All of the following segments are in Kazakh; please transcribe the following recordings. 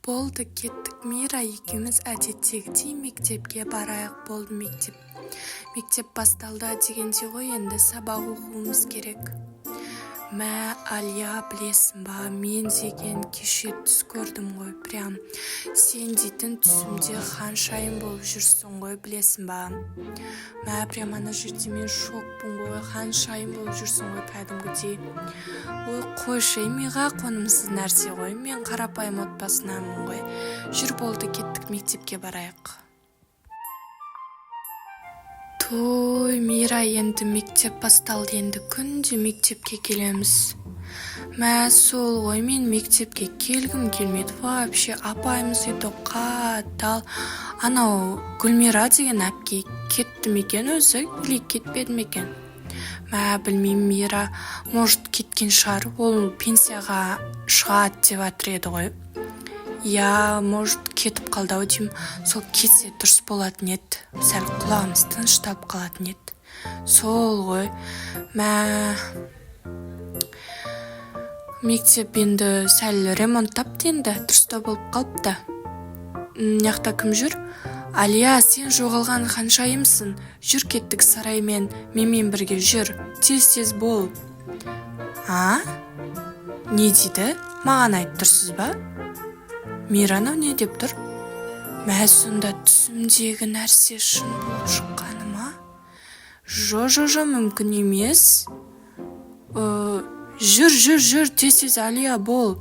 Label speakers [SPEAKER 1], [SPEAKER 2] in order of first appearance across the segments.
[SPEAKER 1] Болды, кеттік. Мира екеуміз әдеттегідей мектепке барайық. Болды, мектеп басталды дегенде ғой, енді сабақ оқуымыз керек. Мә, Алия, білесің ба, мен деген кеше түс көрдім ғой, прям сен дейтін түсімде ханшайым болып жүрсің ғой, білесің ба. Мә, прям ана жерде мен шокпын ғой, ханшайым болып жүрсің ғой, кәдімгідей. Ой, қойшы, миға қонымсыз нәрсе ғой, мен қарапайым отбасынанмын ғой. Жүр, болды, кеттік, мектепке барайық. Той, Мира, енді мектеп басталды, енді күнде мектепке келеміз. Мә, сол ғой, мен мектепке келгім келмеді, вообще апайымыз үйді қатал. Анау Гүлмира деген әпке кетті мекен өзі, или кетпеді мекен? Мә, білмеймін, Мира, может кеткен шығар, ол пенсияға шығады деп жатыр еді ғой. Я, может, кетіп қалды-ау деймін, сол кетсе дұрыс болатын еді, сәл құлағымыз тыныштап қалатын еді. Сол ғой. Мә, мектеп енді сәл ремонттапты, енді дұрыстау болып қалыпты. Мынаяқта кім жүр? Алия, сен жоғалған ханшайымсың. Жүр, кеттік сараймен, менімен бірге жүр. Тез бол. А? Не дейді? Маған айтып тұрсыз ба? Мираны не деп тұр? Мә, сонда түсімдегі нәрсе шын болып шыққаны ма? Жо, мүмкін емес. Жүр, тез Алия бол.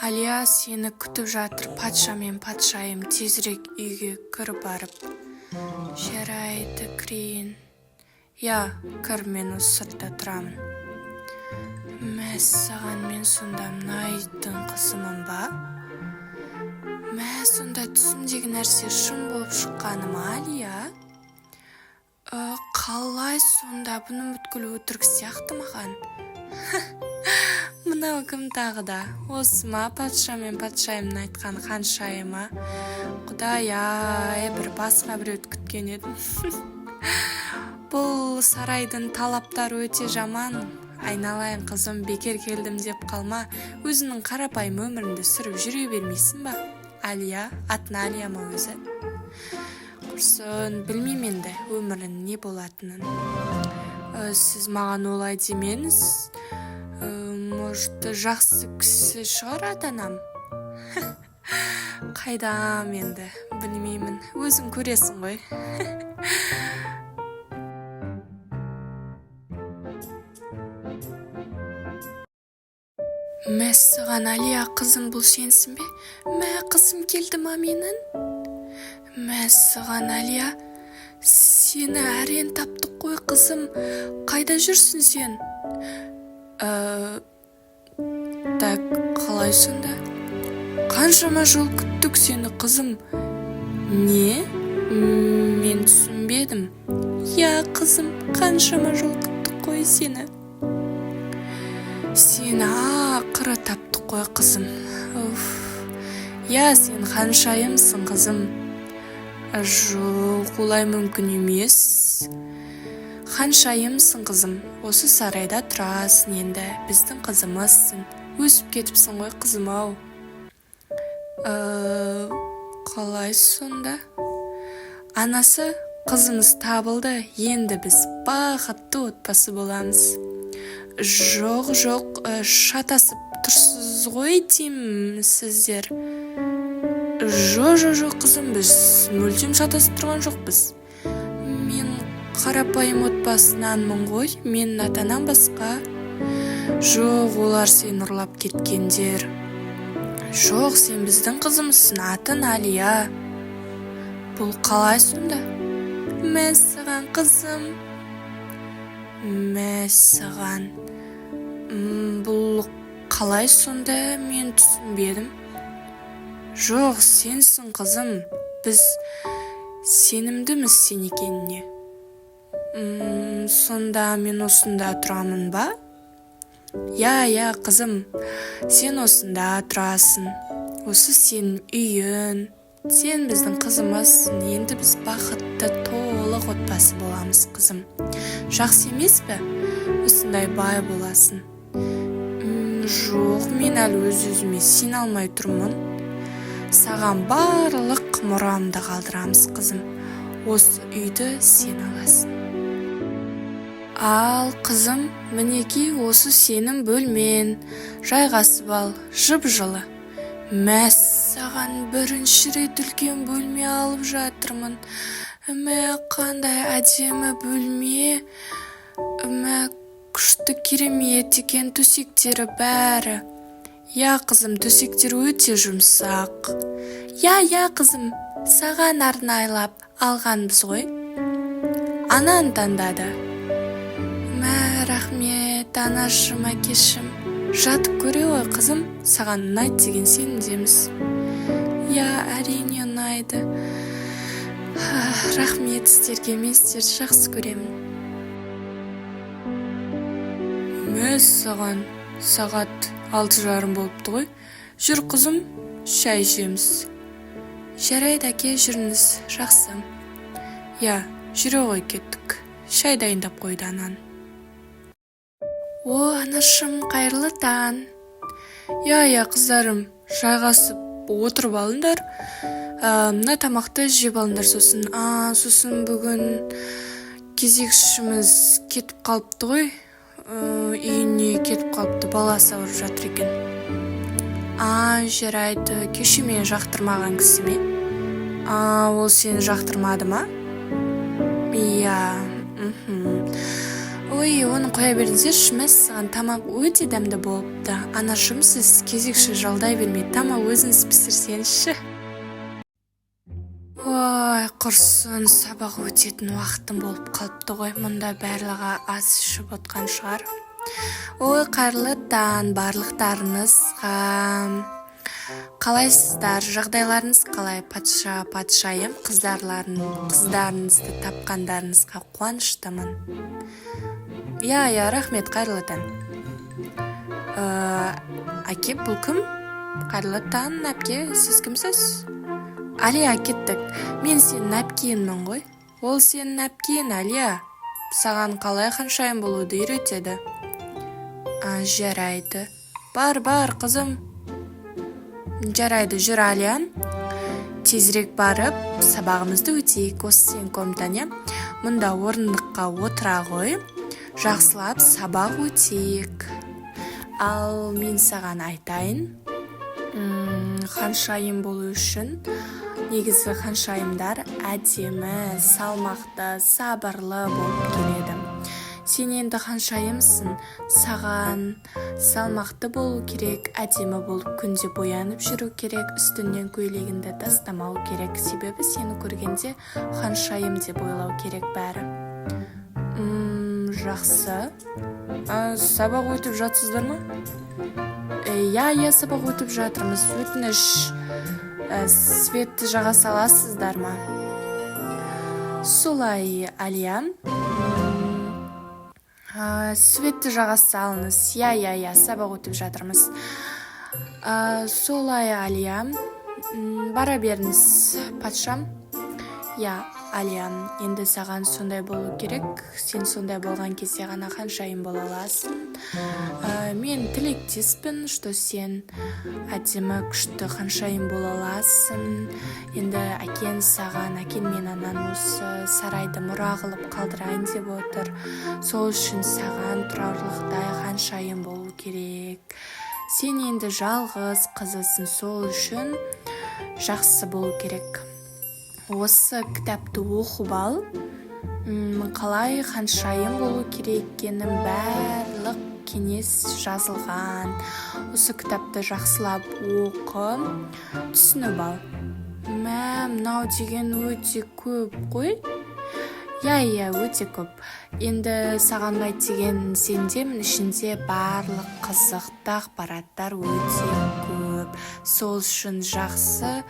[SPEAKER 1] Алия сені күтіп жатыр, патшайым, тезірек үйге кір барып. Жарайды, кірейін. Я, кір, мен осы сыртта тұрамын. Мәссаған, мен сонда мұнайдың қызымын ба? Мә, сонда түсімдегі нәрсе шын болып шыққаны ма, Алия? Қалай сонда, бұны бүткіл өтірік сияқты маған? Мынау кім тағы да? Осы ма, патшайымның айтқан ханшайымы? Құдай-ай, бір басқа біреуді күткен едім. Бұл сарайдың талаптары өте жаман. Айналайын қызым, бекер келдім деп қалма, өзінің қарапайым өмірінде сүріп жүре бермейсің ба? Алия, атына Алия ма өзі? Құрсын, білмеймін енді өмірін не болатынын. Сіз маған олай демеңіз. Может, жақсы кісі шығар ата-анам? Қайдам енді, білмеймін. Өзің көресің ғой. Мәссаған, Алия, қызым, бұл сенсің бе? Мә, қызым келді ма менің? Мәссаған, Алия, сені әрен таптық қой, қызым. Қайда жүрсің сен? Так, қалай сонда? Қаншама жол күттік сені, қызым. Не? Мен түсінбедім. Я, қызым, қаншама жол күттік қой сені. Сені ақыры таптық қой, қызым. Я, сен ханшайымсың, қызым. Жоқ, олай мүмкін емес. Ханшайымсың, қызым. Осы сарайда тұрасың енді, біздің қызымызсың. Өсіп кетіпсің ғой, қызым-ау. Қалай сонда? Анасы, қызымыз табылды, енді біз бақытты отбасы боламыз. Жоқ, шатасып тұрсыз ғой деймін сіздер. Жоқ, қызым, біз мүлдем шатасып тұрған жоқпыз. Мен қарапайым отбасынанмын ғой, менің ата-анам басқа. Жоқ, олар сені ұрлап кеткендер. Жоқ, сен біздің қызымызсың, атың Алия. Бұл қалай сонда? Мәссаған, қызым. Мәссаған. Бұл қалай сонда, мен түсінбедім. Жоқ, сенсің, қызым. Біз сенімдіміз сен екеніне. Сонда мен осында тұрамын ба? Я, қызым, сен осында тұрасың. Осы сенің үйін. Сен біздің қызымызсың. Енді біз бақытты толық отбасы боламыз, қызым. Жақсы емес пе? Осындай бай боласың. Жоқ, мен әлі өз-өзіме сене алмай тұрмын. Саған барлық мұрамды қалдырамыз, қызым. Осы үйді сен аласың. Ал, қызым, мінеки осы сенің бөлмен. Жайғасып ал, жып-жылы. Мәс, саған бірінші рет үлкен бөлме алып жатырмын. Қандай әдемі бөлме. Күшті керемет екен, төсектері бәрі. Я, қызым, төсектер өте жұмсақ. Я, қызым, саған арнайлап алғанбыз ғой. Анан таңдады. Рахмет, анашым, әкешім. Жатып көре ғой, қызым, саған ұнайды деген сенімдеміз. Я, әрине ұнайды. Рахмет сіздерге, мен сіздерді жақсы көремін. Мәс, саған сағат 6:30 болыпты ғой. Жүр, қызым, шай ішеміз. Жарайды, әке, жүріңіз, жақсы. Я, жүре ғой, кеттік. Шай дайындап қойды анан. Анашым, қайырлы таң. Я, қыздарым, жайғасып отырып алыңдар. Мына тамақты жеп алыңдар сосын. Сосын бүгін кезекшіміз кетіп қалыпты ғой. Үйіне кетіп қалыпты, баласы ауырып жатыр екен. Жарайды, кеше мені жақтырмаған кісі ме? Ол сені жақтырмады ма? Иә. Оны қоя беріңіздерші, мәс, саған тамақ өте дәмді болыпты. Анашым, сіз кезекші жалдай бермей, тамақ өзіңіз пісірсеңізші. Құрсын, сабақ өтетін уақытым болып қалыпты ғой. Мұнда барлығы ас ішіп отқан шығар. Қайырлы таң барлықтарыңызға. Қалайсыздар, жағдайларыңыз қалай? Патшайым, қыздарыңызды тапқандарыңызға қуаныштымын. Я, рахмет, қайырлы таң. Әке, бұл кім? Қайырлы таң, әпке, сіз кімсіз? Алия, кеттік. Мен сенің әпкеңмін ғой. Ол сенің әпкең, Алия. Саған қалай ханшайым болуды үйретеді? Жарайды. Бар, қызым. Жарайды, жүр, Алия. Тезірек барып, сабағымызды өтейік. Осы сен комнатаң, иә? Мұнда орындыққа отыра ғой. Жақсылап сабақ өтейік. Ал мен саған айтайын. Ханшайым болу үшін негізі ханшайымдар әдемі, салмақты, сабырлы болып келеді. Сен енді ханшайымсың, саған салмақты болу керек, әдемі болып күнде боянып жүру керек, үстінен көйлегіңді тастамау керек. Себебі сені көргенде ханшайым деп ойлау керек бәрі. Жақсы. Сабақ өтіп жатсыздар ма? Я, сабақ өтіп жатырмыз. Өтініш, светті жаға саласыздар ма? Солай, Алия. Светті жаға салыңыз. Я, сабақ өтіп жатырмыз. Солай, Алия. Бара беріңіз, патшам. Я, Алия, енді саған сондай болу керек. Сен сондай болған кезде ғана ханшайым бола аласың. Мен тілектеспін, что сен әдемі күшті ханшайым бола аласың. Енді әкен мен анан осы сарайды мұра қылып қалдырайын деп отыр. Сол үшін саған тұрарлықтай ханшайым болу керек. Сен енді жалғыз қызысың, сол үшін жақсы болу керек. Осы кітапты оқып ал. Қалай ханшайым болу керек екенін барлық кеңес жазылған. Осы кітапты жақсылап оқы, түсініп ал. Мынау деген өте көп қой. Я, өте көп. Енді саған ұнайды деген сендемін, ішінде барлық қызықты ақпараттар өте көп. Сол үшін жақсы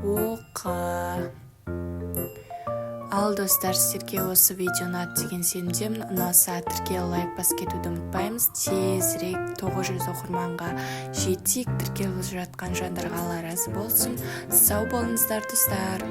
[SPEAKER 1] оқы. Ал достар, сіздерге осы видео ұнады деген сенімдемін. Ұнаса тіркел, лайк бас кетуді ұмытпаймыз. Тезірек 900 оқырманға жетейік. Тіркеліп жатқан жандарға Алла разы болсын. Сау болыңыздар достар.